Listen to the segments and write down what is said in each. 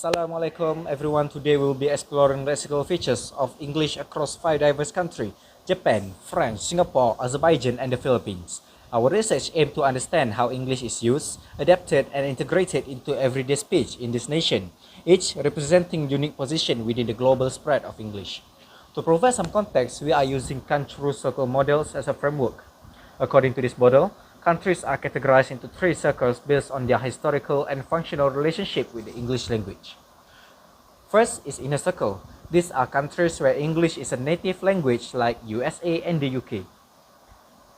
Assalamualaikum everyone. Today we'll be exploring lexical features of English across 5 diverse countries: Japan, France, Singapore, Azerbaijan, and the Philippines. Our research aims to understand how English is used, adapted, and integrated into everyday speech in this nation, each representing unique position within the global spread of English. To provide some context, we are using country circle models as a framework. According to this model, countries are categorized into three circles based on their historical and functional relationship with the English language. First is inner circle. These are countries where English is a native language like USA and the UK.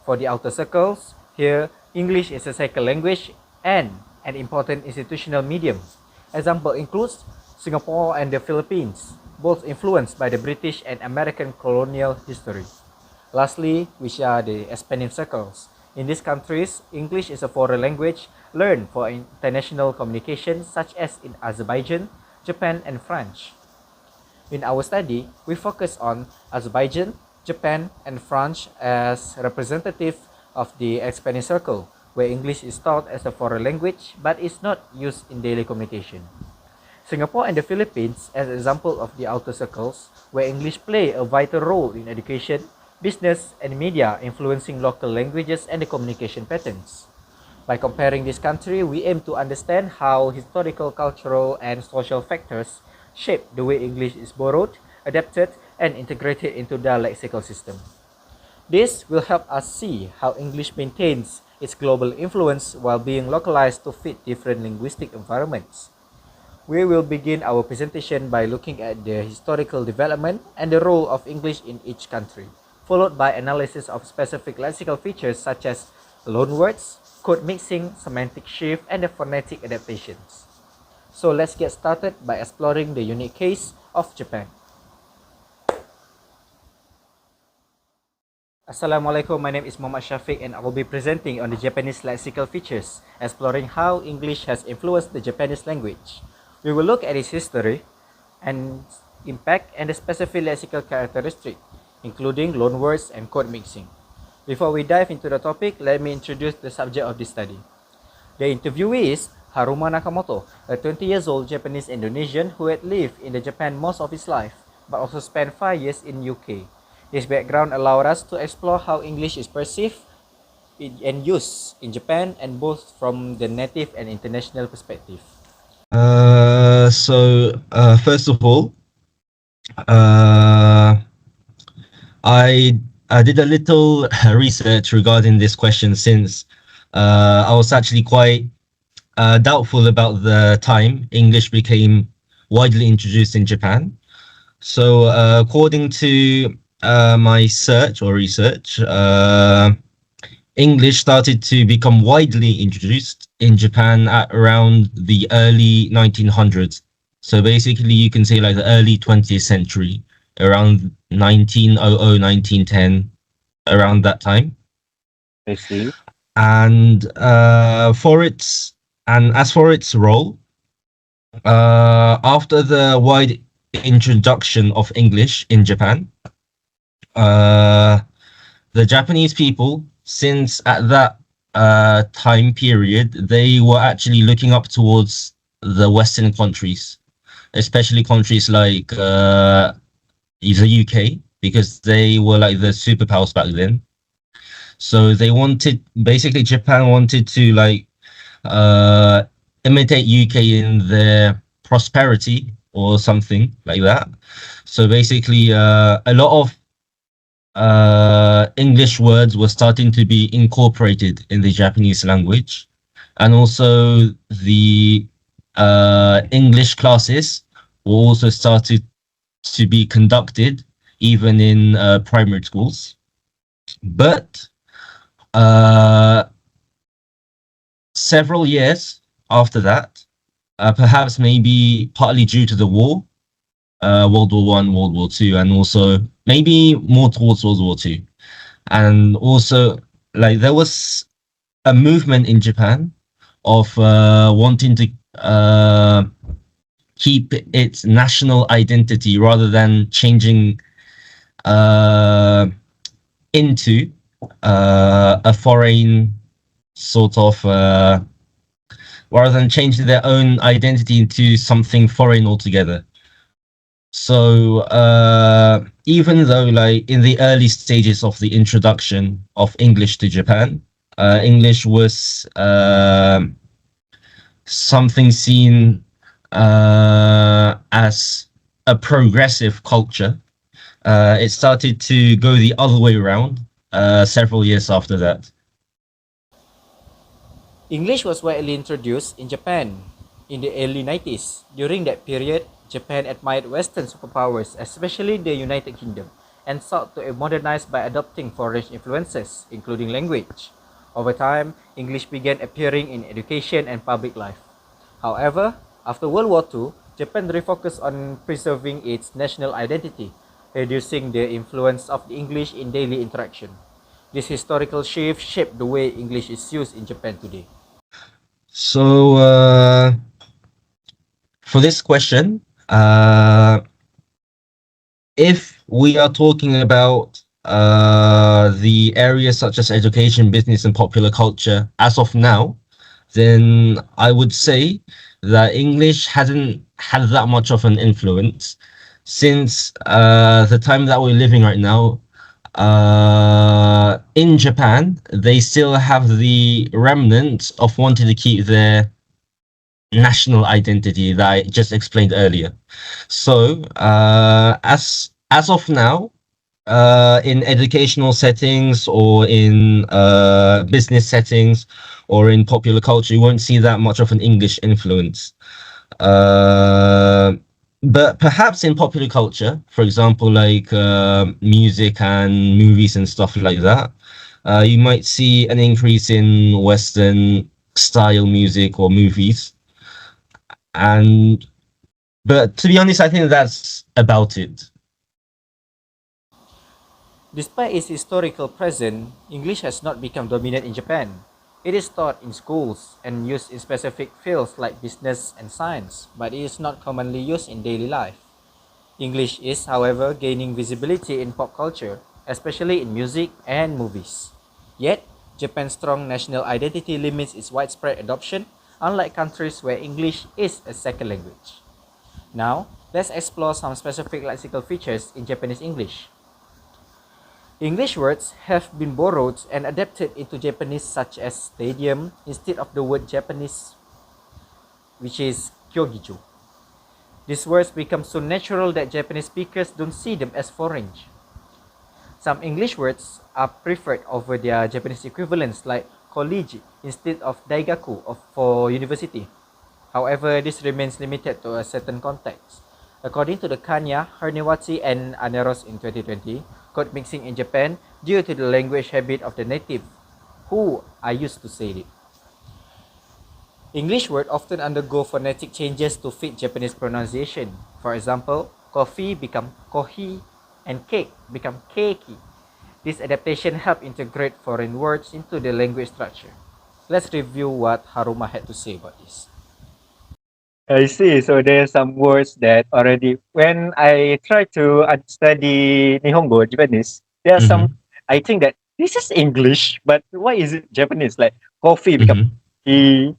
For the outer circles, here English is a second language and an important institutional medium. Example includes Singapore and the Philippines, both influenced by the British and American colonial history. Lastly, which are the expanding circles. In these countries, English is a foreign language learned for international communication, such as in Azerbaijan, Japan, and France. In our study, we focus on Azerbaijan, Japan, and France as representative of the expanding circle, where English is taught as a foreign language but is not used in daily communication. Singapore and the Philippines as an example of the outer circles, where English play a vital role in education, business, and media, influencing local languages and the communication patterns. By comparing this country, we aim to understand how historical, cultural, and social factors shape the way English is borrowed, adapted, and integrated into the lexical system. This will help us see how English maintains its global influence while being localized to fit different linguistic environments. We will begin our presentation by looking at the historical development and the role of English in each country, followed by analysis of specific lexical features such as loanwords, code mixing, semantic shift, and the phonetic adaptations. So let's get started by exploring the unique case of Japan. Assalamualaikum, my name is Muhammad Syafiq and I will be presenting on the Japanese lexical features, exploring how English has influenced the Japanese language. We will look at its history and impact and the specific lexical characteristic, including loanwords and code mixing. Before we dive into the topic, let me introduce the subject of this study. The interviewee is Haruma Nakamoto, a 20 years old Japanese Indonesian who had lived in Japan most of his life, but also spent 5 years in UK. His background allowed us to explore how English is perceived and used in Japan, and both from the native and international perspective. First of all, uh, I did a little research regarding this question since I was actually quite doubtful about the time English became widely introduced in Japan. So, according to my research, English started to become widely introduced in Japan at around the early 1900s. So basically, you can say like the early 20th century, around 1900, 1910, around that time. I see. And as for its role, after the wide introduction of English in Japan, the Japanese people, since at that time period, they were actually looking up towards the Western countries, especially countries like the UK, because they were like the superpowers back then. So basically Japan wanted to like imitate UK in their prosperity or something like that. So basically a lot of English words were starting to be incorporated in the Japanese language, and also the English classes were also started to be conducted even in primary schools. But several years after that, perhaps maybe partly due to the war, World War One, World War Two, and also maybe more towards World War Two, and also like there was a movement in Japan of wanting to keep its national identity rather than changing into a foreign sort of rather than changing their own identity into something foreign altogether. So even though like in the early stages of the introduction of English to Japan, English was something seen as a progressive culture. It started to go the other way around several years after that. English was widely introduced in Japan in the early 90s. During that period, Japan admired Western superpowers, especially the United Kingdom, and sought to modernize by adopting foreign influences, including language. Over time, English began appearing in education and public life. However, after World War II, Japan refocused on preserving its national identity, reducing the influence of the English in daily interaction. This historical shift shaped the way English is used in Japan today. So for this question, if we are talking about the areas such as education, business, and popular culture as of now, then I would say that English hasn't had that much of an influence since the time that we're living right now. In Japan, they still have the remnants of wanting to keep their national identity that I just explained earlier. So, as of now, in educational settings or in business settings or in popular culture, you won't see that much of an English influence. Uh, but perhaps in popular culture, for example, like music and movies and stuff like that, you might see an increase in Western style music or movies. And but to be honest, I think that's about it. Despite its historical presence, English has not become dominant in Japan. It is taught in schools and used in specific fields like business and science, but it is not commonly used in daily life. English is, however, gaining visibility in pop culture, especially in music and movies. Yet, Japan's strong national identity limits its widespread adoption, unlike countries where English is a second language. Now, let's explore some specific lexical features in Japanese English. English words have been borrowed and adapted into Japanese, such as stadium instead of the word Japanese, which is kyogijo. These words become so natural that Japanese speakers don't see them as foreign. Some English words are preferred over their Japanese equivalents like college instead of daigaku for university. However, this remains limited to a certain context. According to the Kanya, Hernewati and Aneros in 2020, code mixing in Japan due to the language habit of the native who are used to say it. English words often undergo phonetic changes to fit Japanese pronunciation. For example, coffee become kohi and cake become keiki. This adaptation helped integrate foreign words into the language structure. Let's review what Haruma had to say about this. I see. So there are some words that already, when I try to study Nihongo, Japanese, there are some, Mm-hmm. I think that this is English, but why is it Japanese? Like coffee become Mm-hmm. tea,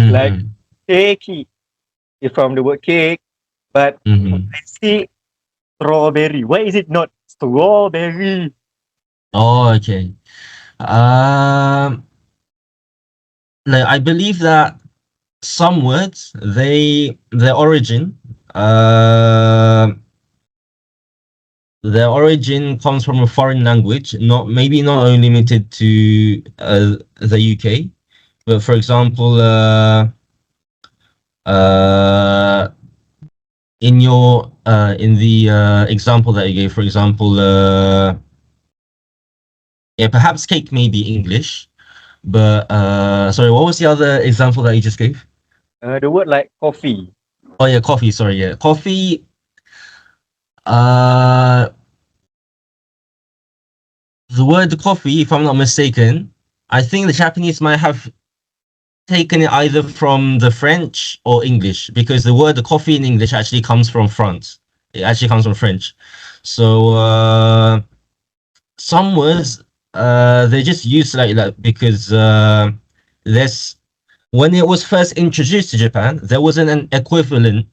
like Mm-hmm. cakey is from the word cake, but Mm-hmm. I see strawberry. Why is it not strawberry? Oh, okay. Um, like I believe that some words their origin uh their origin comes from a foreign language, not maybe not only limited to the UK, but for example, uh, in the example that you gave, for example, yeah, perhaps cake may be English, but sorry, what was the other example that you just gave? The word like coffee. Oh yeah, coffee. Sorry, yeah, coffee. Uh, the word coffee, if I'm not mistaken, I think the Japanese might have taken it either from the French or English because the word coffee in English actually comes from France. It actually comes from French. So some words they just use like that because there's When it was first introduced to Japan, there wasn't an equivalent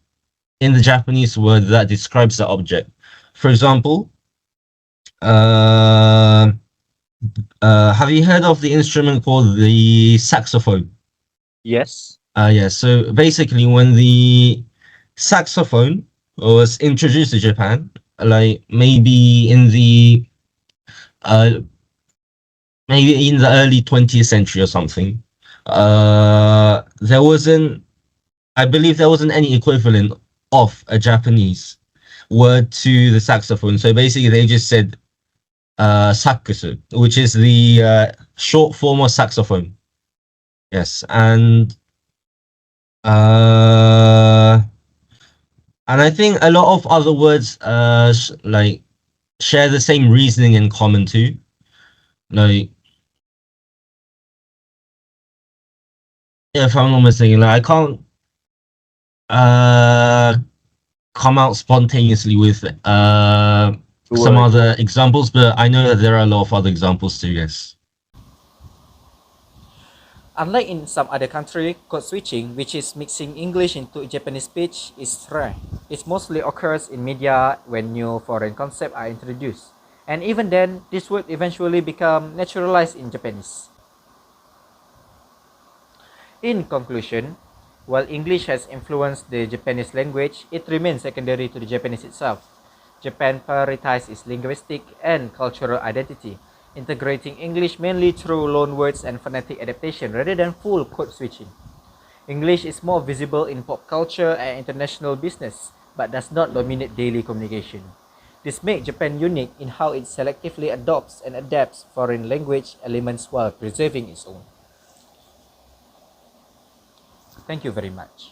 in the Japanese word that describes the object. For example, uh, have you heard of the instrument called the saxophone? Yes. Yeah. So basically, when the saxophone was introduced to Japan, like uh, maybe in the early 20th century or something, there wasn't. I believe there wasn't any equivalent of a Japanese word to the saxophone. So basically, they just said sakusu, which is the short form of saxophone. Yes, uh, and I think a lot of other words like share the same reasoning in common too. Like, if I'm not mistaken, like I can't uh come out spontaneously with some Word. other examples, but I know that there are a lot of other examples too. Yes. Unlike in some other country, code switching, which is mixing English into Japanese speech, is rare. It mostly occurs in media when new foreign concepts are introduced. And even then, this would eventually become naturalized in Japanese. In conclusion, while English has influenced the Japanese language, it remains secondary to the Japanese itself. Japan prioritizes its linguistic and cultural identity, integrating English mainly through loanwords and phonetic adaptation rather than full code switching. English is more visible in pop culture and international business, but does not dominate daily communication. This makes Japan unique in how it selectively adopts and adapts foreign language elements while preserving its own. Thank you very much.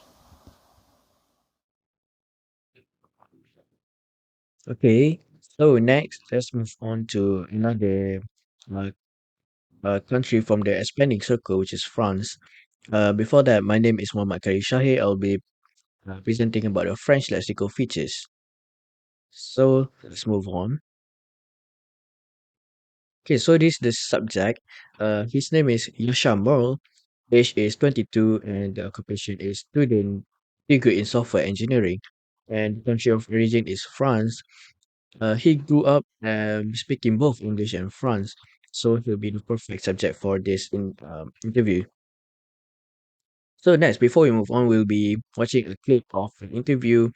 Okay, so next, let's move on to another uh, country from the expanding circle, which is France. Before that, my name is Muhammad Khairy Syaheer. I'll be presenting about the French lexical features. So let's move on. Okay, so this is the subject. His name is Yasha Morel. Age is 22, and the occupation is student degree in software engineering. And the country of origin is France. He grew up speaking both English and French, so he'll be the perfect subject for this interview. So next, before we move on, we'll be watching a clip of an interview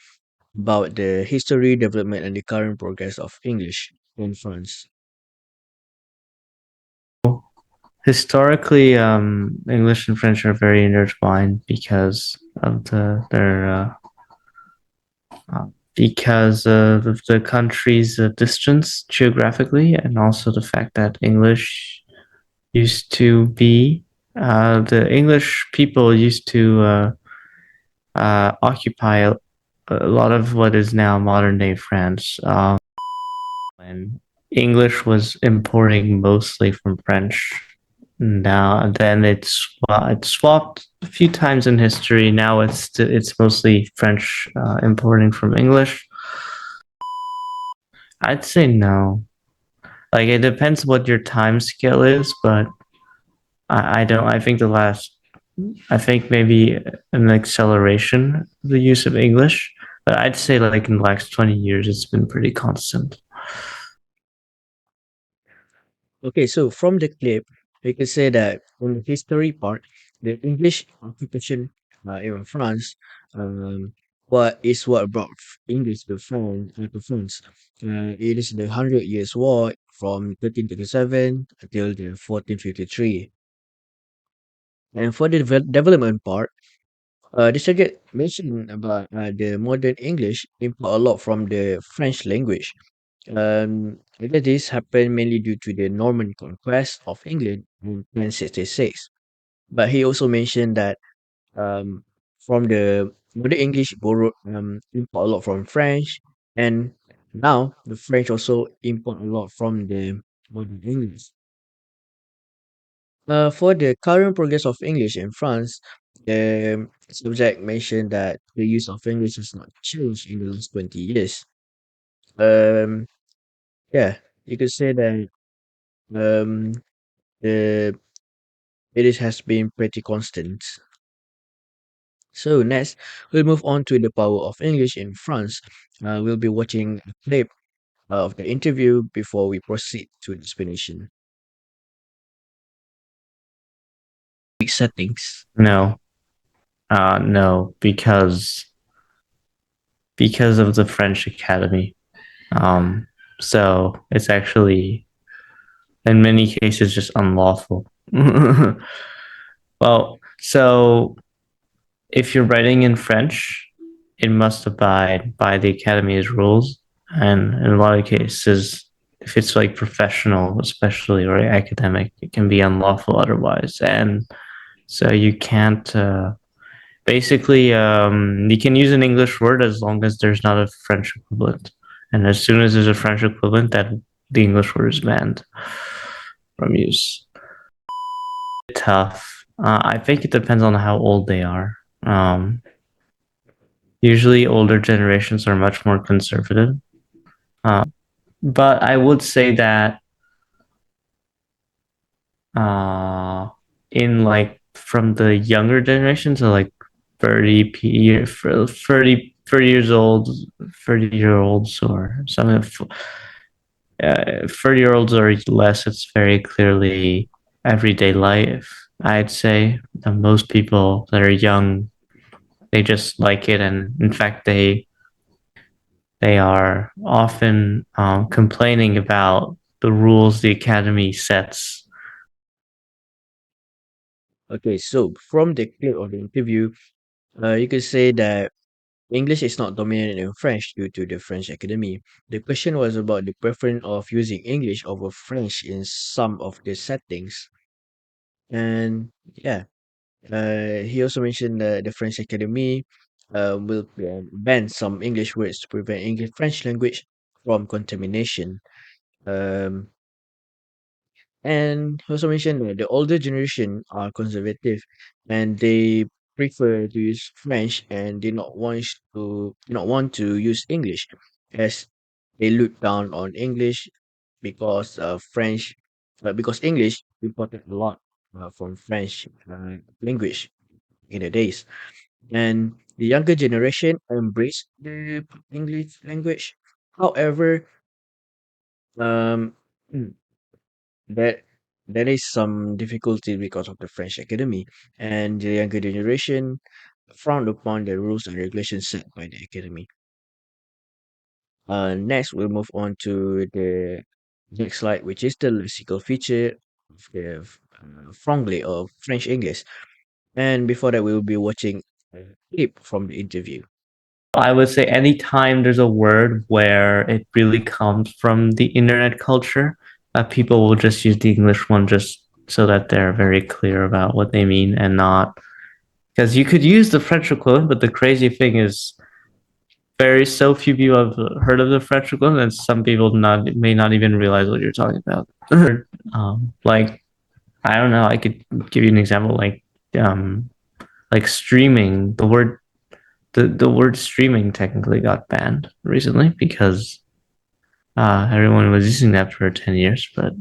about the history, development, and the current progress of English in France. Historically, English and French are very intertwined because of their because of the country's distance geographically, and also the fact that English used to be the English people used to occupy a lot of what is now modern day France. When English was importing mostly from French. Now then it's swapped a few times in history. Now it's mostly French importing from English. I'd say no. Like it depends what your time scale is, but I don't. I think the last. I think maybe an acceleration of the use of English, but I'd say like in the last 20 years, it's been pretty constant. Okay, so from the clip, we can say that in the history part, the English occupation in France, what brought English to France. It is the Hundred Years' War from 1337 until the 1453. And for the development part, the subject mentioned about the modern English import a lot from the French language. This happened mainly due to the Norman conquest of England in 1066. But he also mentioned that um, from the modern English borrowed import a lot from French, and now the French also import a lot from the modern English. For the current progress of English in France, the subject mentioned that the use of English has not changed in the last 20 years. Um, yeah, you could say that um, the has been pretty constant. So next, we'll move on to the power of English in France. We'll be watching a clip of the interview before we proceed to the explanation. Settings. No, no, because of the French Academy. So it's actually in many cases just unlawful. Well, so if you're writing in French, it must abide by the Academy's rules. And in a lot of cases, if it's like professional, especially or academic, it can be unlawful otherwise. And so you can't basically you can use an English word as long as there's not a French equivalent. And as soon as there's a French equivalent, that the English word is banned from use. Tough. I think it depends on how old they are. Usually, older generations are much more conservative. But I would say that in like from the younger generation to like 30 30 years old, 30-year-olds or some 30-year-olds or less, it's very clearly everyday life. I'd say that most people that are young, they just like it, and in fact, they are often complaining about the rules the academy sets. Okay, so from the clip of the interview, you could say that English is not dominant in French due to the French Academy. The question was about the preference of using English over French in some of the settings. And yeah, he also mentioned that the French Academy will ban some English words to prevent English French language from contamination. Um, and he also mentioned that the older generation are conservative and they prefer to use French and do not want to use English as they look down on English because French because English imported a lot from French language in the days. And the younger generation embrace the English language. However, um, mm, there there is some difficulty because of the French Academy, and the younger generation frowned upon the rules and regulations set by the Academy. Next, we'll move on to the next slide, which is the lexical feature of the franglais of French English. And before that, we will be watching a clip from the interview. I would say anytime there's a word where it really comes from the internet culture, people will just use the English one just so that they're very clear about what they mean and not because you could use the French equivalent, but the crazy thing is very so few people have heard of the French equivalent, and some people may not even realize what you're talking about. Like I don't know, I could give you an example like streaming. The word streaming technically got banned recently because everyone was using that for 10 years, but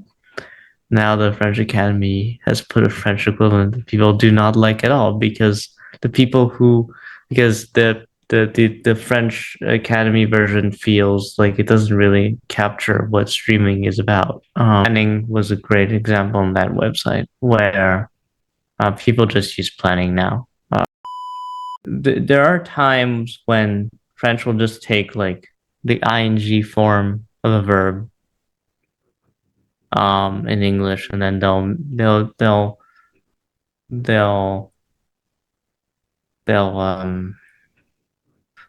now the French Academy has put a French equivalent that people do not like at all because the people who because the French Academy version feels like it doesn't really capture what streaming is about. Planning was a great example on that website where people just use planning now. There are times when French will just take like the ing form of a verb in English, and then they'll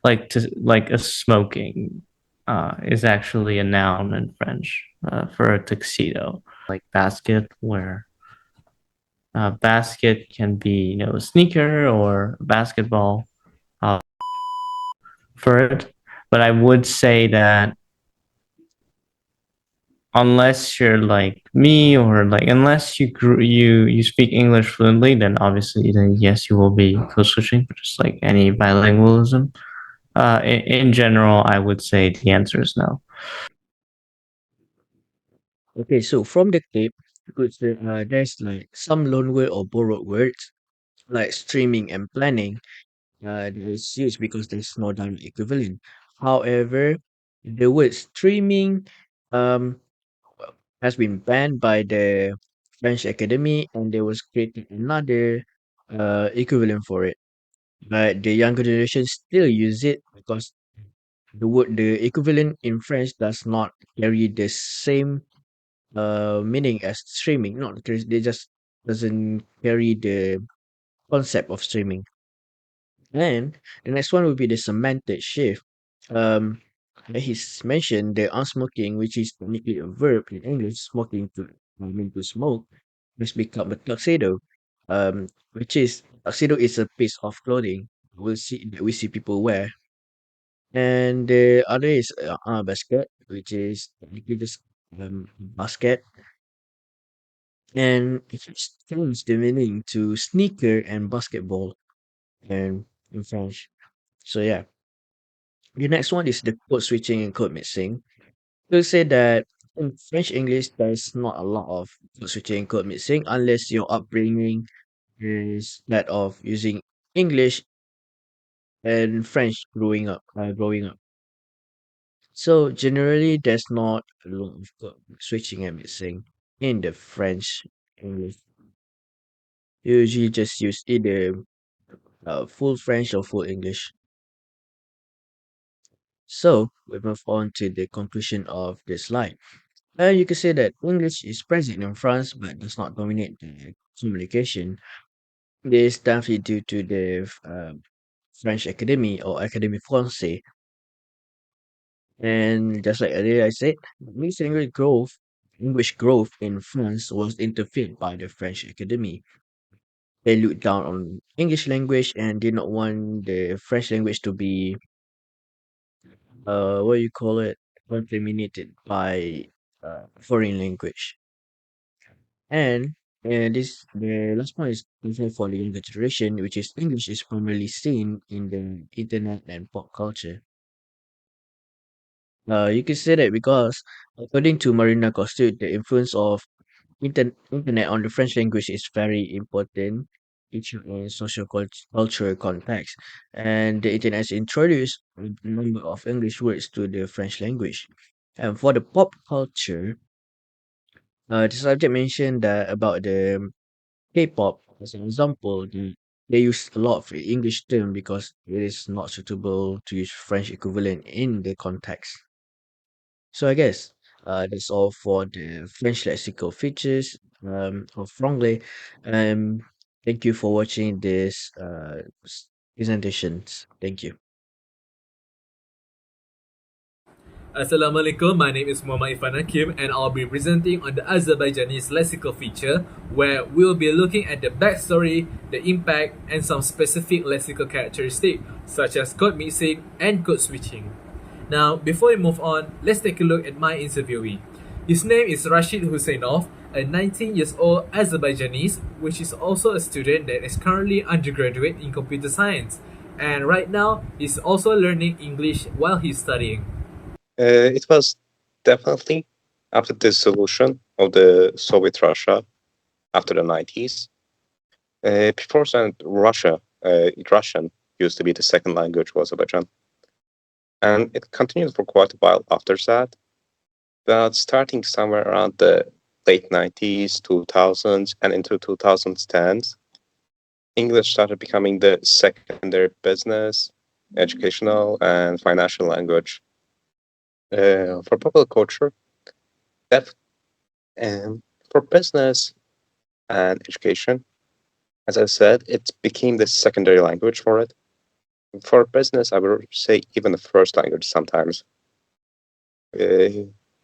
like to like a smoking is actually a noun in French for a tuxedo, like basket, where basket can be a sneaker or a basketball for it. But I would say that unless you're like me or like unless you speak English fluently, then obviously then yes you will be code switching, just like any bilingualism. In general, I would say the answer is no. Okay, so from the clip, you could say there's like some loan word or borrowed words like streaming and planning, that is used because there's no direct equivalent. However, the word streaming um, has been banned by the French Academy, and there was created another equivalent for it. But the younger generation still use it because the equivalent in French does not carry the same meaning as streaming. Not because they just doesn't carry the concept of streaming. And the next one would be the semantic shift. Um, he's mentioned the unsmoking, which is technically a verb in English, smoking to I mean to smoke, has become a tuxedo. Which is tuxedo is a piece of clothing we see people wear. And the other is basket, which is technically just basket, and it changed the meaning to sneaker and basketball and in French. So yeah. The next one is the code switching and code mixing. We'll say that in French English, there's not a lot of code switching and code mixing unless your upbringing is that of using English and French growing up. So generally, there's not a lot of code switching and mixing in the French English. You usually just use either full French or full English. So we move on to the conclusion of this slide. You can say that English is present in France but does not dominate the communication. This is definitely due to the French Academy or Académie Française. And just like earlier I said, mixed English growth in France was interfered by the French Academy. They looked down on English language and did not want the French language to be what you call it, contaminated by foreign language. And the last one is also for the younger generation, which is English is primarily seen in the internet and pop culture. You can say that because according to Marina Costud, the influence of internet on the French language is very important issue in cultural context, and the internet has introduced a number of English words to the French language. And for the pop culture, the subject mentioned that about the K-pop, as an example, they use a lot of English term because it is not suitable to use French equivalent in the context. So I guess that's all for the French lexical features of Franglais. Um, thank you for watching this presentations. Thank you. Assalamualaikum, my name is Muhammad Irfan Hakim and I'll be presenting on the Azerbaijanis lexical feature where we'll be looking at the backstory, the impact, and some specific lexical characteristics such as code mixing and code switching. Now, before we move on, let's take a look at my interviewee. His name is Rashid Husseinov, a 19 years old Azerbaijanis, which is also a student that is currently undergraduate in computer science. And right now, he's also learning English while he's studying. It was definitely after the dissolution of the Soviet Russia after the 90s. Before that, Russian used to be the second language of Azerbaijan. And it continued for quite a while after that. But starting somewhere around the late 90s, 2000s, and into 2010s, English started becoming the secondary business, educational, and financial language. For popular culture, that for business and education, as I said, it became the secondary language for it. For business, I would say even the first language sometimes.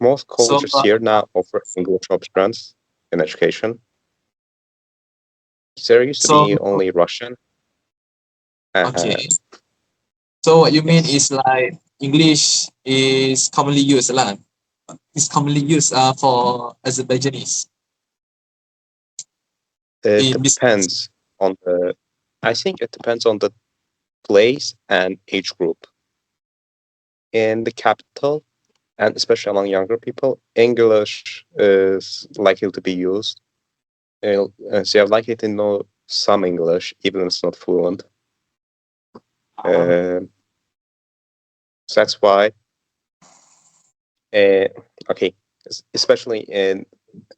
Most colleges here now offer English options in education. There used to be only Russian. Okay. So what you mean is like English is commonly used lah. It's commonly used for Azerbaijanis. It in business. depends on the. I think it depends on the place and age group. In the capital, and especially among younger people, English is likely to be used. So you're likely to know some English, even if it's not fluent. So that's why, okay, especially in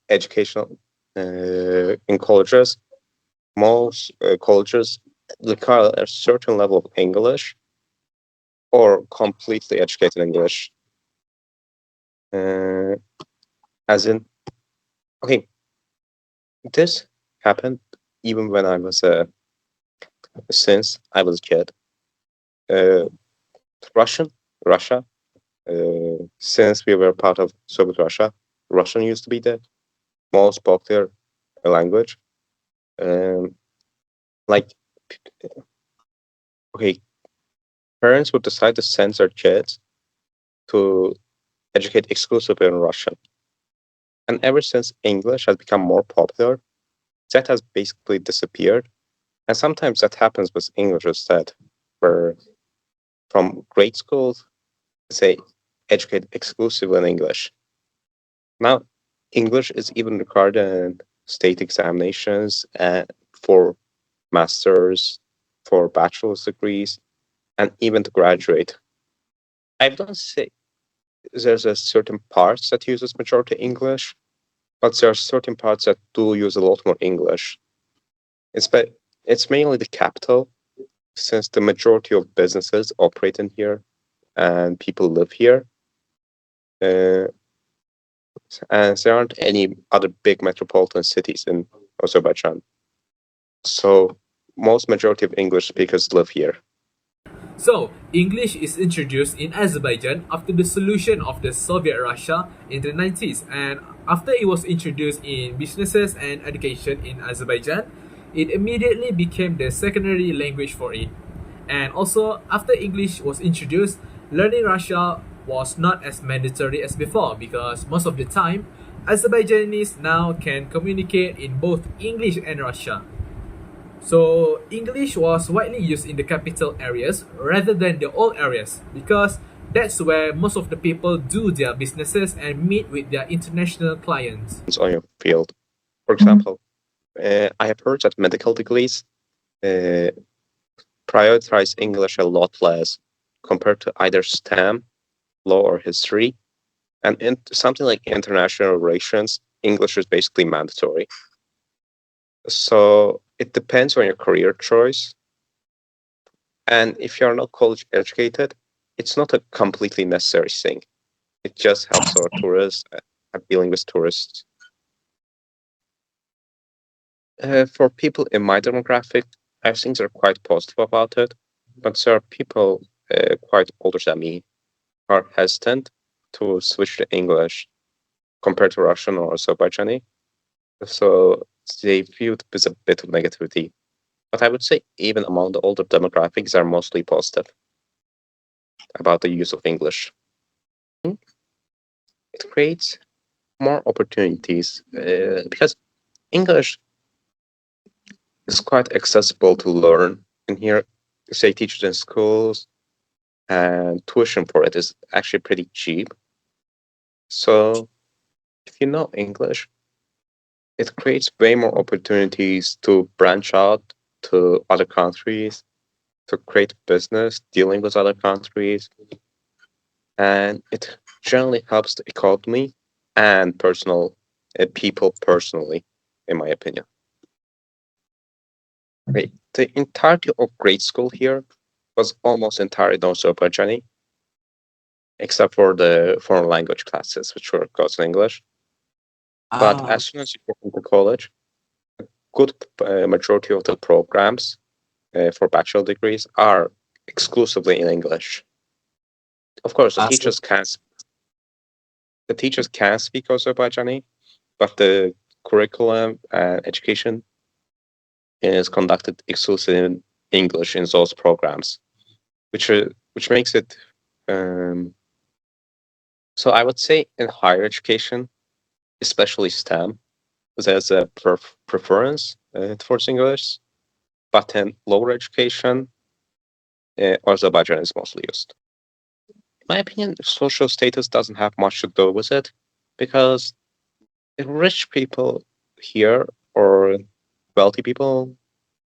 educational, in colleges, most colleges require a certain level of English or completely educated English. As in, okay, this happened even when I was since I was a kid. Russia, since we were part of Soviet Russia, Russian used to be the most popular language. Like, okay, parents would decide to send their kids to educate exclusively in Russian. And ever since English has become more popular, that has basically disappeared. And sometimes that happens with English instead, where from grade schools, say, educate exclusively in English. Now, English is even required in state examinations for masters, for bachelor's degrees, and even to graduate. I don't say there's a certain parts that uses majority English, but there are certain parts that do use a lot more English. It's mainly the capital, since the majority of businesses operate in here and people live here. And there aren't any other big metropolitan cities in Azerbaijan. So most majority of English speakers live here. So, English is introduced in Azerbaijan after the solution of the Soviet Russia in the 90s, and after it was introduced in businesses and education in Azerbaijan, it immediately became the secondary language for it. And also, after English was introduced, learning Russia was not as mandatory as before, because most of the time, Azerbaijanis now can communicate in both English and Russian. So English was widely used in the capital areas rather than the old areas, because that's where most of the people do their businesses and meet with their international clients. On your field. For example, I have heard that medical degrees prioritize English a lot less compared to either STEM, law, or history. And in something like international relations, English is basically mandatory. So it depends on your career choice. And if you're not college educated, it's not a completely necessary thing. It just helps our tourists dealing with tourists. For people in my demographic, I think they're quite positive about it. But there are people quite older than me who are hesitant to switch to English compared to Russian or Azerbaijani. So they view it with a bit of negativity. But I would say even among the older demographics, they're mostly positive about the use of English. It creates more opportunities because English is quite accessible to learn in here. Say teach it in schools, and tuition for it is actually pretty cheap. So if you know English, it creates way more opportunities to branch out to other countries, to create business dealing with other countries, and it generally helps the economy and people personally, in my opinion. Okay, the entirety of grade school here was almost entirely non-Azerbaijani, except for the foreign language classes, which were taught in English. But as soon as you go into college, a good majority of the programs for bachelor degrees are exclusively in English. Of course, the teachers can speak Azerbaijani, but the curriculum and education is conducted exclusively in English in those programs, which makes it. So I would say in higher education, especially STEM, there's a preference towards English, but in lower education, Azerbaijan is mostly used. In my opinion, social status doesn't have much to do with it, because rich people here, or wealthy people,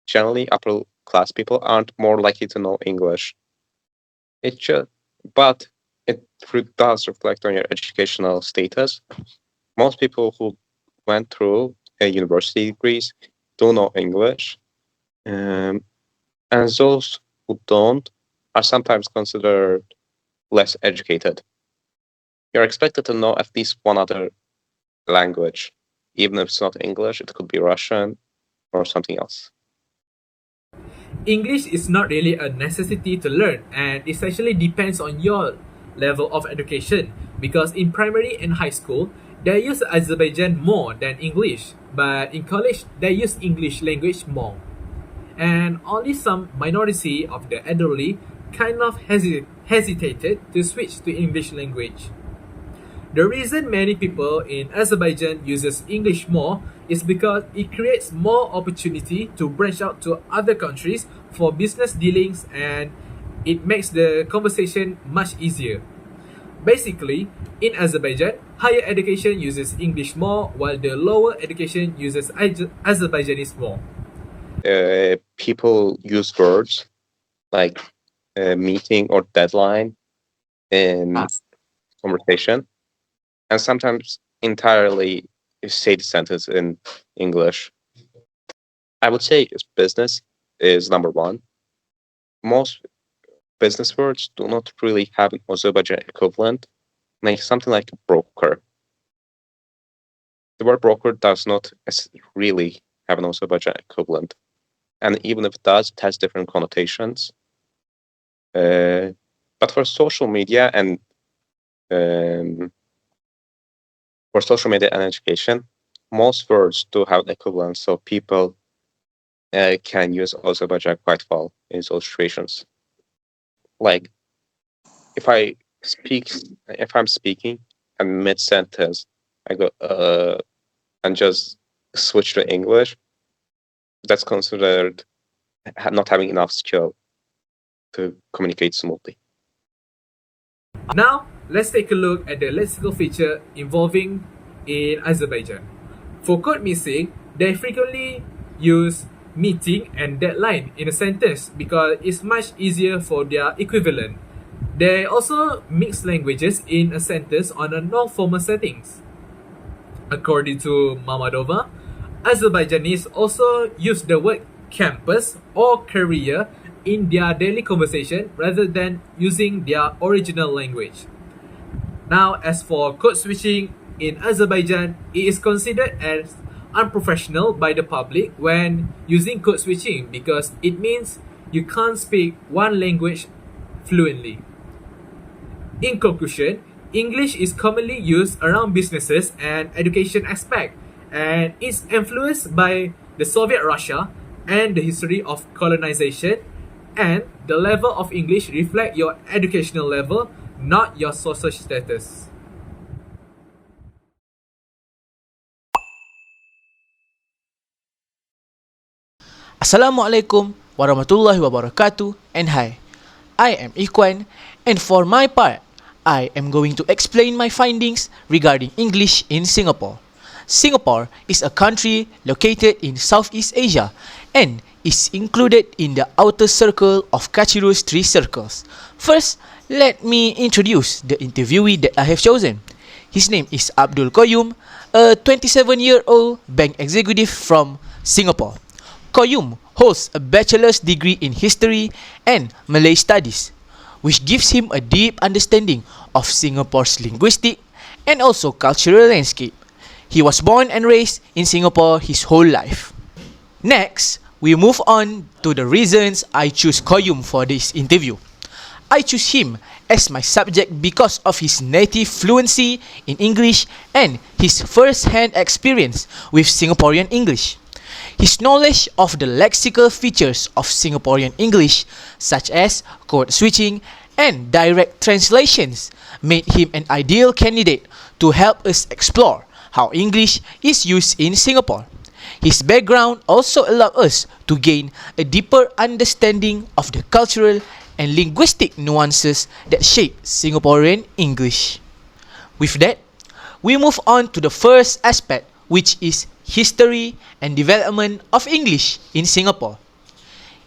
generally upper class people aren't more likely to know English. But it does reflect on your educational status. Most people who went through university degrees do know English, and those who don't are sometimes considered less educated. You're expected to know at least one other language, even if it's not English. It could be Russian or something else. English is not really a necessity to learn, and essentially depends on your level of education, because in primary and high school they use Azerbaijan more than English, but in college they use English language more. And only some minority of the elderly kind of hesitated to switch to English language. The reason many people in Azerbaijan uses English more is because it creates more opportunity to branch out to other countries for business dealings, and it makes the conversation much easier. Basically, in Azerbaijan, higher education uses English more, while the lower education uses Azerbaijanese more. People use words like meeting or deadline in conversation, and sometimes entirely say the sentence in English. I would say business is number one. Most business words do not really have an Azerbaijan equivalent, like something like broker. The word broker does not really have an Azerbaijan equivalent, and even if it does, it has different connotations. But for social media and education, most words do have an equivalent, so people can use Azerbaijan quite well in those situations. Like if I'm speaking and mid sentence I go and just switch to English, that's considered not having enough skill to communicate smoothly. Now, let's take a look at the lexical feature involving in Azerbaijan. For code missing, they frequently use meeting and deadline in a sentence because it's much easier for their equivalent. They also mix languages in a sentence on a non-formal settings. According to Mamadova, Azerbaijanis also use the word campus or career in their daily conversation rather than using their original language. Now, as for code switching in Azerbaijan, it is considered as unprofessional by the public when using code switching because it means you can't speak one language fluently. In conclusion, English is commonly used around businesses and education aspect, and it's influenced by the Soviet Russia and the history of colonization, and the level of English reflect your educational level, not your social status. Assalamualaikum warahmatullahi wabarakatuh, and hi, I am Ikhwan, and for my part, I am going to explain my findings regarding English in Singapore. Singapore is a country located in Southeast Asia and is included in the outer circle of Kachiru's three circles. First, let me introduce the interviewee that I have chosen. His name is Abdul Qayyum, a 27-year-old bank executive from Singapore. Qayyum holds a bachelor's degree in history and Malay studies, which gives him a deep understanding of Singapore's linguistic and also cultural landscape. He was born and raised in Singapore his whole life. Next, we move on to the reasons I choose Qayyum for this interview. I choose him as my subject because of his native fluency in English and his first-hand experience with Singaporean English. His knowledge of the lexical features of Singaporean English, such as code switching and direct translations, made him an ideal candidate to help us explore how English is used in Singapore. His background also allowed us to gain a deeper understanding of the cultural and linguistic nuances that shape Singaporean English. With that, we move on to the first aspect, which is history and development of English in Singapore.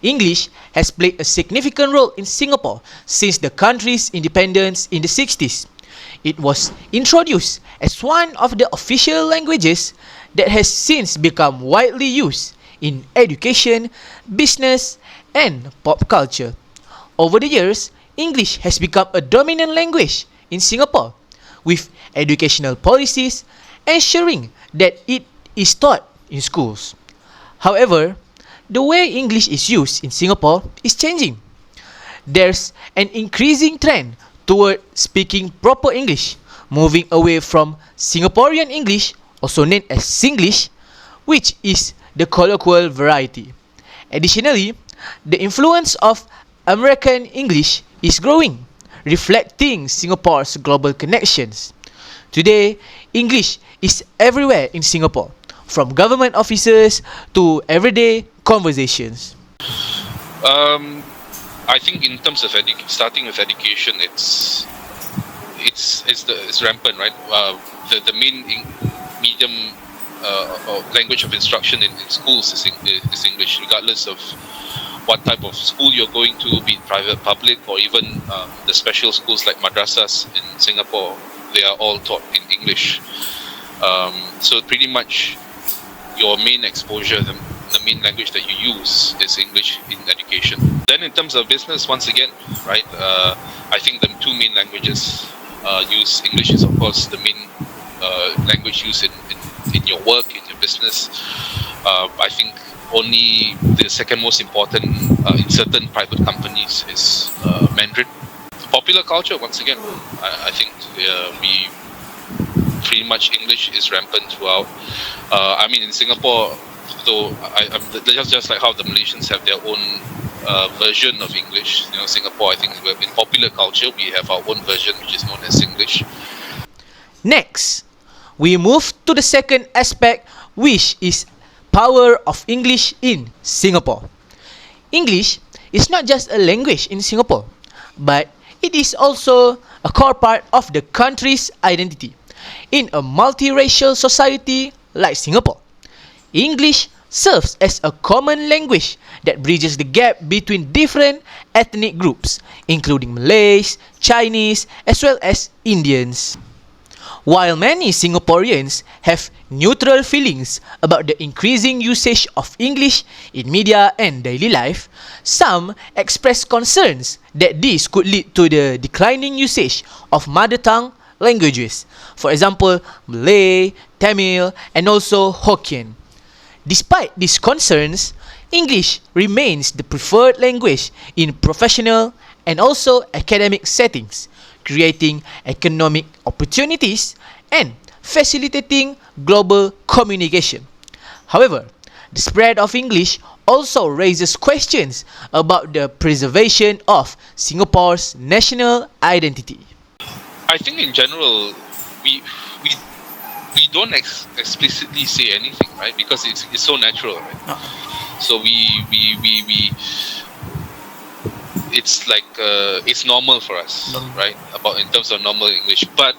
English has played a significant role in Singapore since the country's independence in the 60s. It was introduced as one of the official languages that has since become widely used in education, business, and pop culture. Over the years, English has become a dominant language in Singapore, with educational policies ensuring that it is taught in schools. However, the way English is used in Singapore is changing. There's an increasing trend toward speaking proper English, moving away from Singaporean English, also known as Singlish, which is the colloquial variety. Additionally, the influence of American English is growing, reflecting Singapore's global connections. Today, English is everywhere in Singapore, from government offices to everyday conversations. I think in terms of starting with education, it's rampant, right? The main medium or language of instruction in schools is English, regardless of what type of school you're going to, be it private, public, or even the special schools like madrasas in Singapore. They are all taught in English. So pretty much your main exposure, the main language that you use is English in education. Then in terms of business, once again, right, I think the two main languages used, English is of course the main language used in your work, in your business. I think only the second most important in certain private companies is Mandarin. Popular culture, once again, I think we pretty much English is rampant throughout. I mean, in Singapore, though, just like how the Malaysians have their own version of English, Singapore, I think in popular culture we have our own version which is known as English. Next, we move to the second aspect, which is power of English in Singapore. English is not just a language in Singapore, but it is also a core part of the country's identity. In a multiracial society like Singapore, English serves as a common language that bridges the gap between different ethnic groups, including Malays, Chinese, as well as Indians. While many Singaporeans have neutral feelings about the increasing usage of English in media and daily life, some express concerns that this could lead to the declining usage of mother tongue languages, for example, Malay, Tamil, and also Hokkien. Despite these concerns, English remains the preferred language in professional and also academic settings, creating economic opportunities and facilitating global communication. However, the spread of English also raises questions about the preservation of Singapore's national identity. I think in general, we don't explicitly say anything, right? Because it's so natural, right? So we it's like it's normal for us, right? About in terms of normal English, but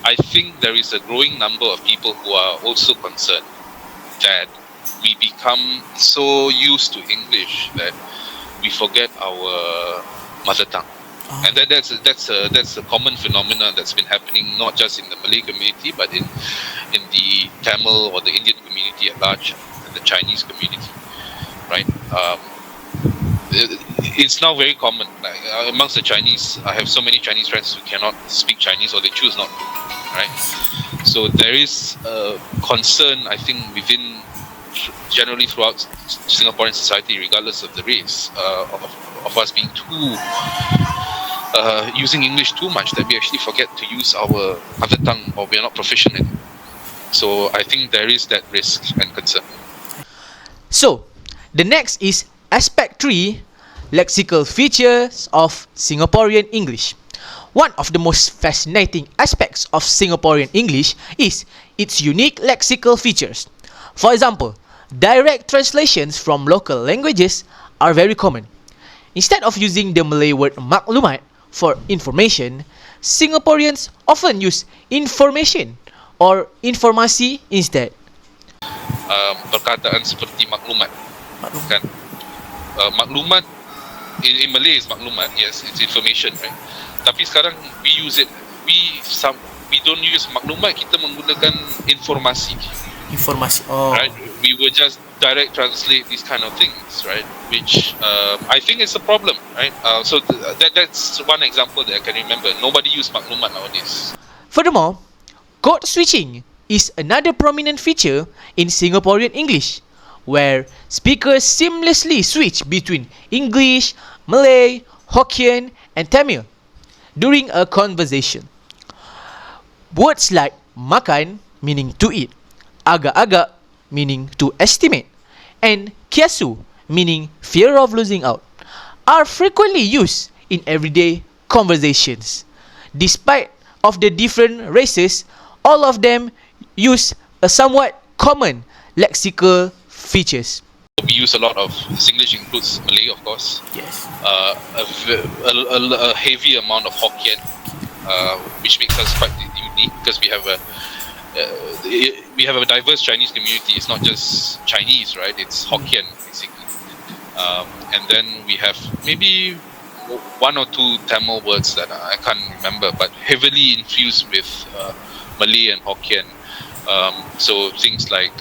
I think there is a growing number of people who are also concerned that we become so used to English that we forget our mother tongue. And that's a common phenomenon that's been happening not just in the Malay community but in the Tamil or the Indian community at large, and the Chinese community, right? It's now very common. Like, amongst the Chinese, I have so many Chinese friends who cannot speak Chinese or they choose not to, right? So there is a concern, I think, within generally throughout Singaporean society, regardless of the race, of us being too using English too much, that we actually forget to use our mother tongue, or we are not proficient in it. So I think there is that risk and concern. So, the next is aspect 3, lexical features of Singaporean English. One of the most fascinating aspects of Singaporean English is its unique lexical features. For example, direct translations from local languages are very common. Instead of using the Malay word maklumat for information, Singaporeans often use information or informasi instead. Perkataan seperti maklumat, kan? maklumat in Malay is maklumat, yes, it's information, right? Tapi sekarang we use it, we don't use maklumat, kita menggunakan informasi. Right, we will just direct translate these kind of things, right, which I think is a problem, right? So that's one example that I can remember. Nobody use maklumat nowadays. Furthermore, code switching is another prominent feature in Singaporean English, where speakers seamlessly switch between English, Malay, Hokkien, and Tamil during a conversation. Words like makan, meaning to eat, agak-agak, meaning to estimate, and kiasu, meaning fear of losing out, are frequently used in everyday conversations. Despite of the different races, all of them use a somewhat common lexical features. We use a lot of Singlish, includes Malay, of course. Yes. A heavy amount of Hokkien, which makes us quite unique because we have a diverse Chinese community. It's not just Chinese, right? It's Hokkien basically, and then we have maybe one or two Tamil words that I can't remember, but heavily infused with Malay and Hokkien. So things like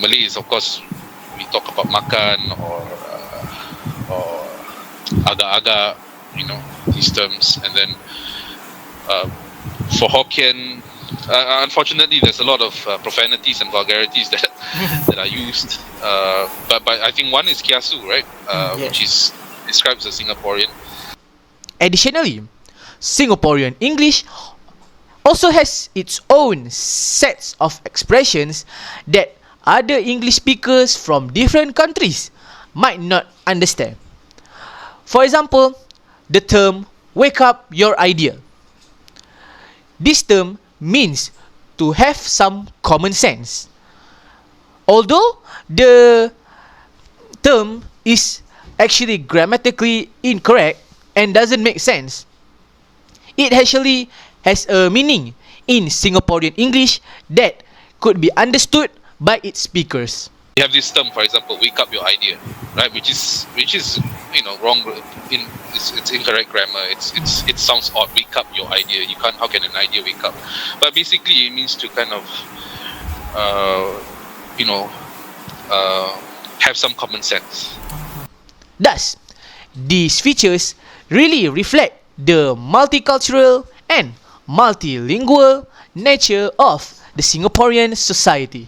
Malay is, of course, we talk about makan or agak-agak, these terms, and then for Hokkien, unfortunately, there's a lot of profanities and vulgarities that are used. But I think one is kiasu, right? Which describes a Singaporean. Additionally, Singaporean English also has its own sets of expressions that other English speakers from different countries might not understand. For example, the term "wake up your idea." This term means to have some common sense. Although the term is actually grammatically incorrect and doesn't make sense, it actually has a meaning in Singaporean English that could be understood by its speakers. We have this term, for example, "wake up your idea," right? Which is wrong. It's incorrect grammar. It sounds odd. Wake up your idea. You can't. How can an idea wake up? But basically, it means to kind of, have some common sense. Thus, these features really reflect the multicultural and multilingual nature of the Singaporean society.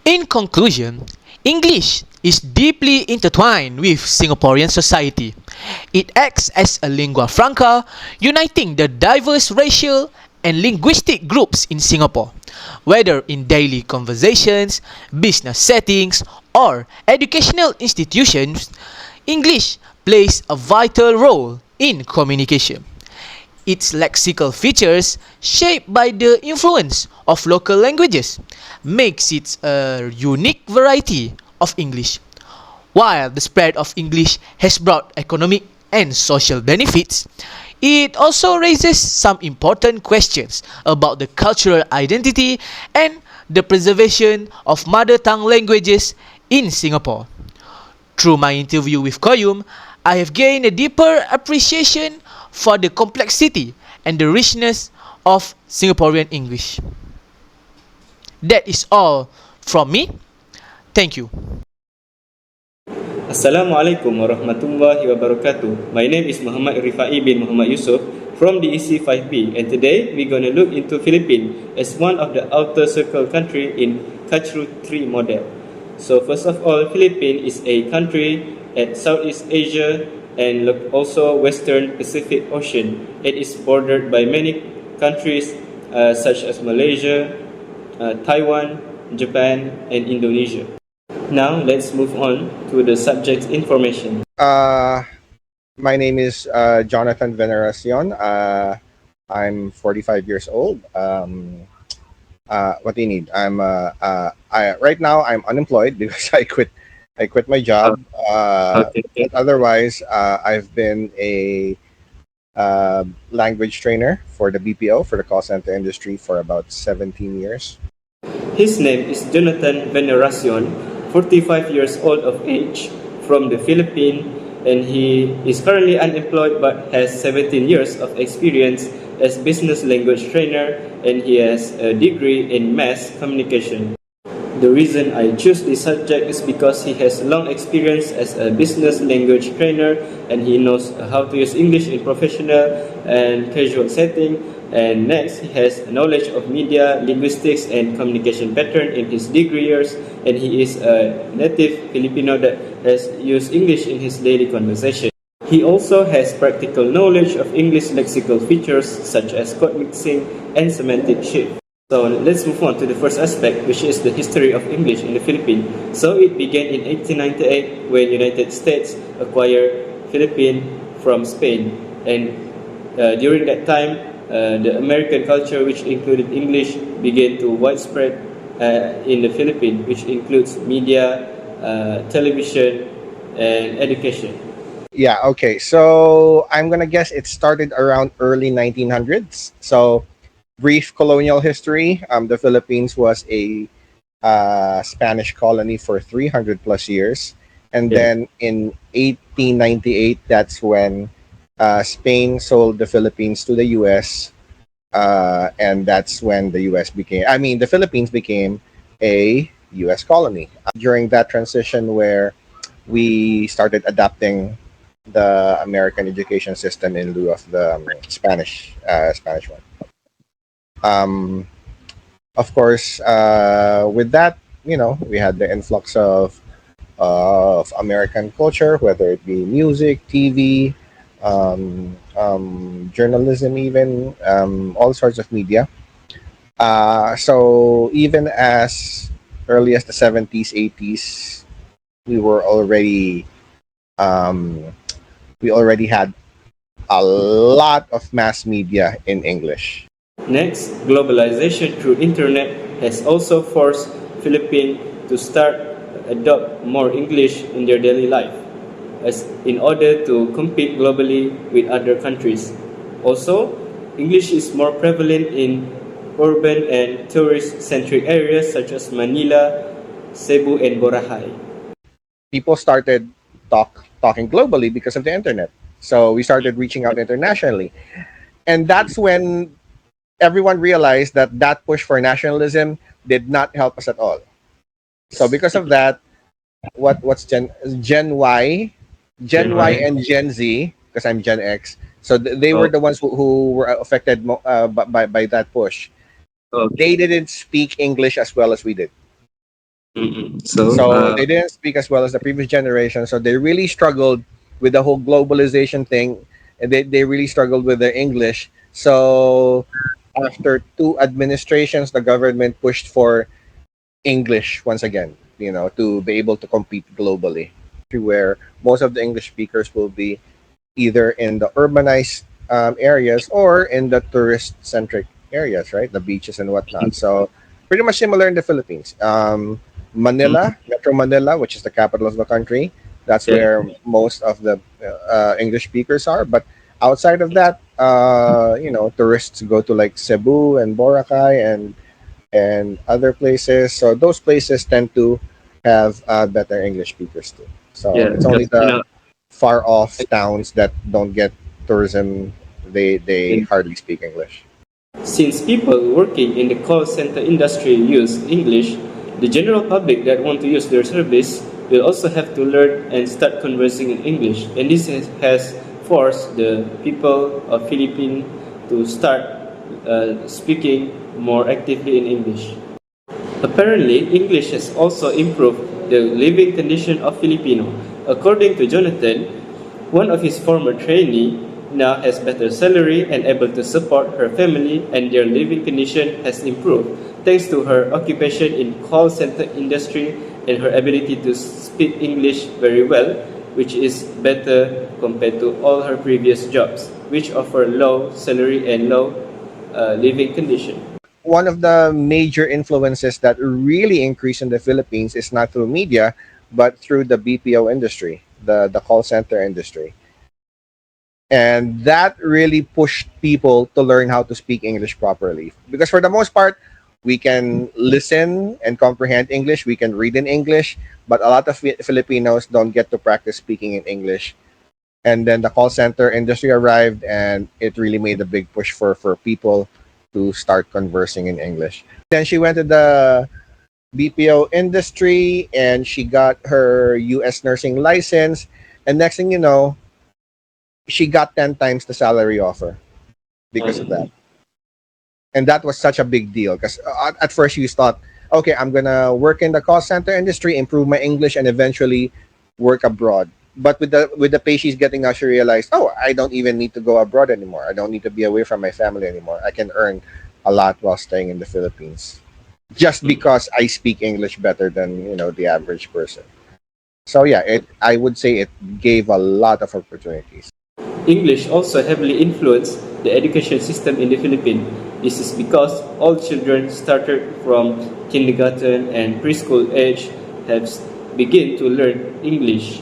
In conclusion, English is deeply intertwined with Singaporean society. It acts as a lingua franca, uniting the diverse racial and linguistic groups in Singapore. Whether in daily conversations, business settings, or educational institutions, English plays a vital role in communication. Its lexical features, shaped by the influence of local languages, makes it a unique variety of English. While the spread of English has brought economic and social benefits, it also raises some important questions about the cultural identity and the preservation of mother tongue languages in Singapore. Through my interview with Koyum, I have gained a deeper appreciation for the complexity and the richness of Singaporean English. That is all from me. Thank you. Assalamualaikum warahmatullahi wabarakatuh. My name is Muhammad Rifaie bin Muhammad Yusof from the EC5B, and today we're going to look into Philippines as one of the outer circle country in Cultural Tree model. So first of all, Philippines is a country at Southeast Asia and also Western Pacific Ocean. It is bordered by many countries such as Malaysia, Taiwan, Japan, and Indonesia. Now let's move on to the subject information. My name is Jonathan Veneracion. I'm 45 years old. What do you need? Right now I'm unemployed because I quit my job. Okay. But otherwise, I've been a language trainer for the BPO, for the call center industry, for about 17 years. His name is Jonathan Veneracion, 45 years old of age, from the Philippines, and he is currently unemployed but has 17 years of experience as business language trainer, and he has a degree in mass communication. The reason I choose this subject is because he has long experience as a business language trainer, and he knows how to use English in professional and casual setting. And next, he has knowledge of media, linguistics, and communication pattern in his degree years, and he is a native Filipino that has used English in his daily conversation. He also has practical knowledge of English lexical features such as code mixing and semantic shift. So let's move on to the first aspect, which is the history of English in the Philippines. So it began in 1898 when United States acquired Philippines from Spain, and during that time, the American culture, which included English, began to widespread in the Philippines, which includes media, television, and education. Yeah, okay. So I'm gonna guess it started around early 1900s. So brief colonial history. The Philippines was a Spanish colony for 300 plus years, and then in 1898, that's when Spain sold the Philippines to the U.S. And that's when the Philippines became a U.S. colony. During that transition, where we started adapting the American education system in lieu of the Spanish one. Of course, with that, we had the influx of American culture, whether it be music, TV, journalism, even all sorts of media. So even as early as the 70s, 80s, we were already we already had a lot of mass media in English. Next, globalization through internet has also forced Philippines to start adopt more English in their daily life, as in order to compete globally with other countries. Also, English is more prevalent in urban and tourist-centric areas such as Manila, Cebu, and Boracay. People started talking globally because of the internet. So we started reaching out internationally. And that's when everyone realized that push for nationalism did not help us at all. So because of that, what's Gen Y, and Gen Z, because I'm Gen X. So they were the ones who were affected by that push. They didn't speak English as well as we did. So they didn't speak as well as the previous generation. So they really struggled with the whole globalization thing. And they really struggled with their English. So after 2 administrations, the government pushed for English once again, to be able to compete globally, where most of the English speakers will be either in the urbanized areas or in the tourist-centric areas, right? The beaches and whatnot. So pretty much similar in the Philippines. Metro Manila, which is the capital of the country, that's where most of the English speakers are. But outside of that, tourists go to like Cebu and Boracay and other places. So those places tend to have better English speakers too. So it's only the far off towns that don't get tourism. They hardly speak English. Since people working in the call center industry use English, the general public that want to use their service will also have to learn and start conversing in English. And this has forced the people of Philippines to start speaking more actively in English. Apparently, English has also improved the living condition of Filipino. According to Jonathan, one of his former trainees now has better salary and able to support her family, and their living condition has improved thanks to her occupation in call center industry and her ability to speak English very well, which is better compared to all her previous jobs, which offer low salary and low living condition. One of the major influences that really increased in the Philippines is not through media, but through the BPO industry, the call center industry. And that really pushed people to learn how to speak English properly. Because for the most part, We can listen and comprehend English. We can read in English, but a lot of Filipinos don't get to practice speaking in English. And then the call center industry arrived, and it really made a big push for people to start conversing in English. Then she went to the BPO industry, and she got her US nursing license. And next thing you know, she got 10 times the salary offer because of that. And that was such a big deal because at first she thought, okay, I'm gonna work in the call center industry, improve my English, and eventually work abroad. But with the pay she's getting now, she realized, oh, I don't even need to go abroad anymore. I don't need to be away from my family anymore. I can earn a lot while staying in the Philippines, just because I speak English better than the average person. So yeah, I would say it gave a lot of opportunities. English also heavily influenced the education system in the Philippines. This is because all children started from kindergarten and preschool age have begin to learn English.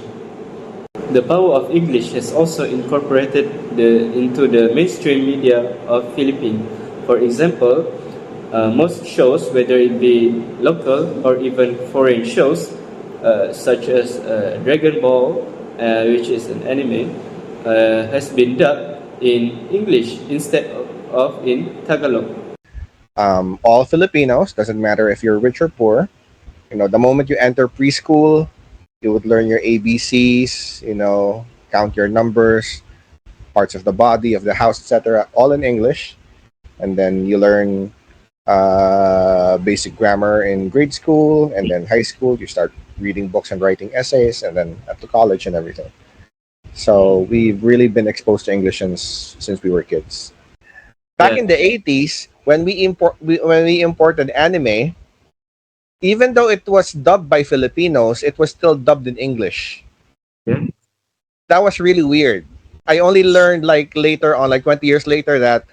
The power of English has also incorporated into the mainstream media of Philippines. For example, most shows, whether it be local or even foreign shows, such as Dragon Ball, which is an anime, has been dubbed in English instead of in Tagalog. All Filipinos, doesn't matter if you're rich or poor, the moment you enter preschool, you would learn your ABCs, count your numbers, parts of the body, of the house, etc., all in English. And then you learn basic grammar in grade school, and then high school, you start reading books and writing essays, and then up to college and everything. So we've really been exposed to English since we were kids. Back in the 80s, when we imported anime, even though it was dubbed by Filipinos, it was still dubbed in English. Yeah. That was really weird. I only learned later on, 20 years later, that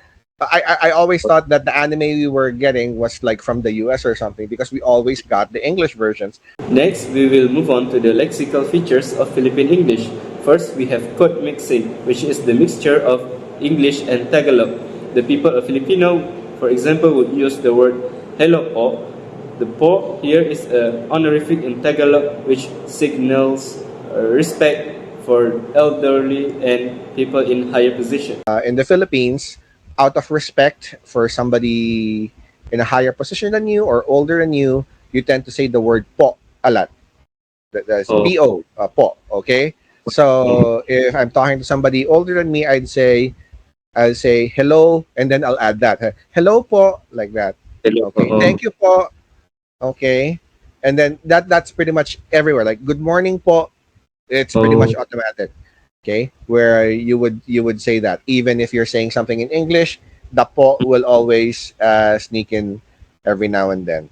I always thought that the anime we were getting was from the US or something, because we always got the English versions. Next, we will move on to the lexical features of Philippine English. First, we have code mixing, which is the mixture of English and Tagalog. The people of Filipino, for example, would use the word hello po. The po here is an honorific in Tagalog, which signals respect for elderly and people in higher position. In the Philippines, out of respect for somebody in a higher position than you or older than you, you tend to say the word po a lot. That's po, po, okay? So if I'm talking to somebody older than me, I'll say hello, and then I'll add that. Hello po, like that. Hello. Okay, thank you po. Okay. And then that's pretty much everywhere. Like good morning po, it's pretty much automatic. Okay, where you would say that even if you're saying something in English, the po will always sneak in every now and then.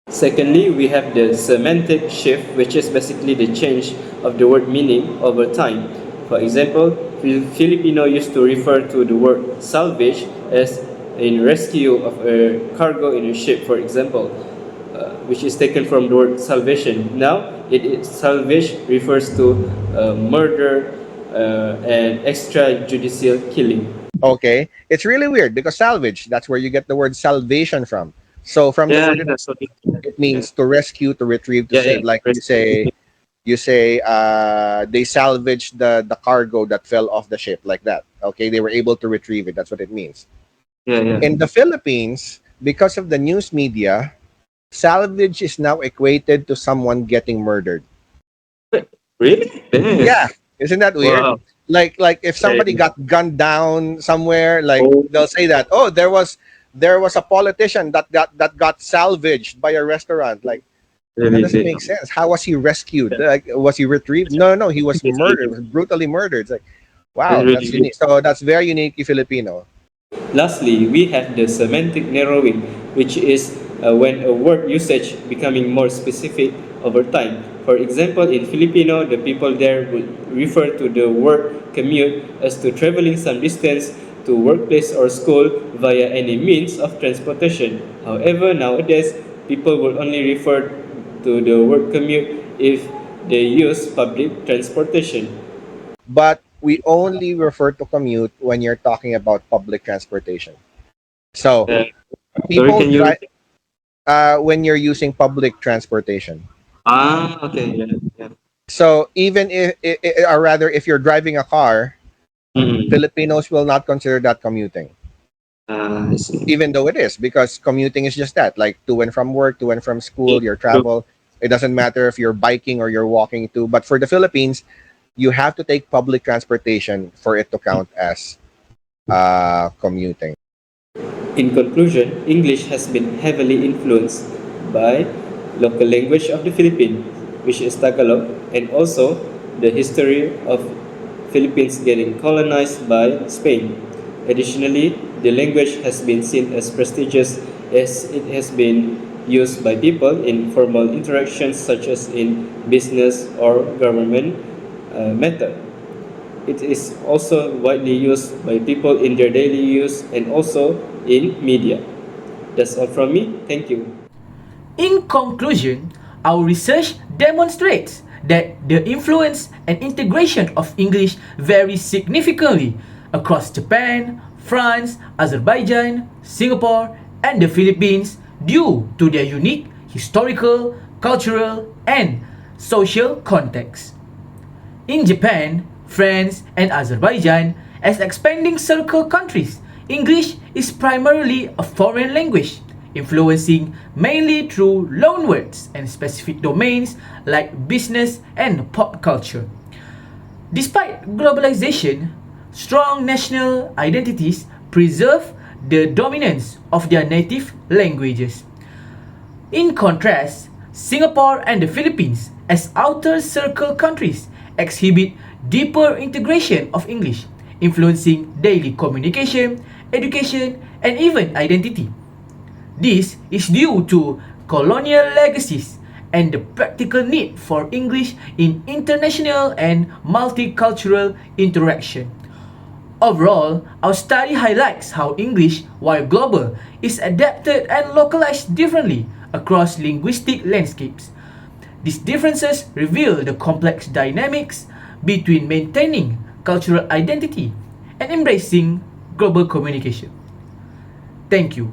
Secondly, we have the semantic shift, which is basically the change of the word meaning over time. For example, Filipino used to refer to the word salvage as in rescue of a cargo in a ship, for example, which is taken from the word salvation. Now, salvage refers to murder and extrajudicial killing. Okay, it's really weird because salvage, that's where you get the word salvation from. So from the word, it means to rescue, to retrieve, to save. Like you say, they salvaged the cargo that fell off the ship, like that. Okay, they were able to retrieve it. That's what it means. In the Philippines, because of the news media, salvage is now equated to someone getting murdered. Really? Yeah, isn't that weird? Wow. Like if somebody got gunned down somewhere, they'll say that, oh, there was a politician that got salvaged by a restaurant. Like, that doesn't make sense. How was he rescued? Like, was he retrieved? No, he was murdered. Was brutally murdered. It's like, wow, that's unique. So that's very uniquely Filipino. Lastly, we have the semantic narrowing, which is when a word usage becoming more specific over time. For example, in Filipino, the people there would refer to the word commute as to traveling some distance to workplace or school via any means of transportation. However, nowadays, people will only refer to the word commute if they use public transportation. But we only refer to commute when you're talking about public transportation. So people when you're using public transportation. Ah, okay. Yeah. Yeah. So even or rather, if you're driving a car, Mm-mm. Filipinos will not consider that commuting, I see. even though it is, because commuting is just that, like to and from work, to and from school, your True. travel. It doesn't matter if you're biking or you're walking to. But for the Philippines, you have to take public transportation for it to count as commuting. In conclusion, English has been heavily influenced by local language of the Philippines, which is Tagalog, and also the history of Philippines getting colonized by Spain. Additionally, the language has been seen as prestigious as it has been used by people in formal interactions such as in business or government matter. It is also widely used by people in their daily use and also in media. That's all from me. Thank you. In conclusion, our research demonstrates that the influence and integration of English varies significantly across Japan, France, Azerbaijan, Singapore, and the Philippines due to their unique historical, cultural, and social context. In Japan, France, and Azerbaijan, as expanding circle countries, English is primarily a foreign language, influencing mainly through loanwords and specific domains like business and pop culture. Despite globalization, strong national identities preserve the dominance of their native languages. In contrast, Singapore and the Philippines, as outer circle countries, exhibit deeper integration of English, influencing daily communication, education, and even identity. This is due to colonial legacies and the practical need for English in international and multicultural interaction. Overall, our study highlights how English, while global, is adapted and localized differently across linguistic landscapes. These differences reveal the complex dynamics between maintaining cultural identity and embracing global communication. Thank you.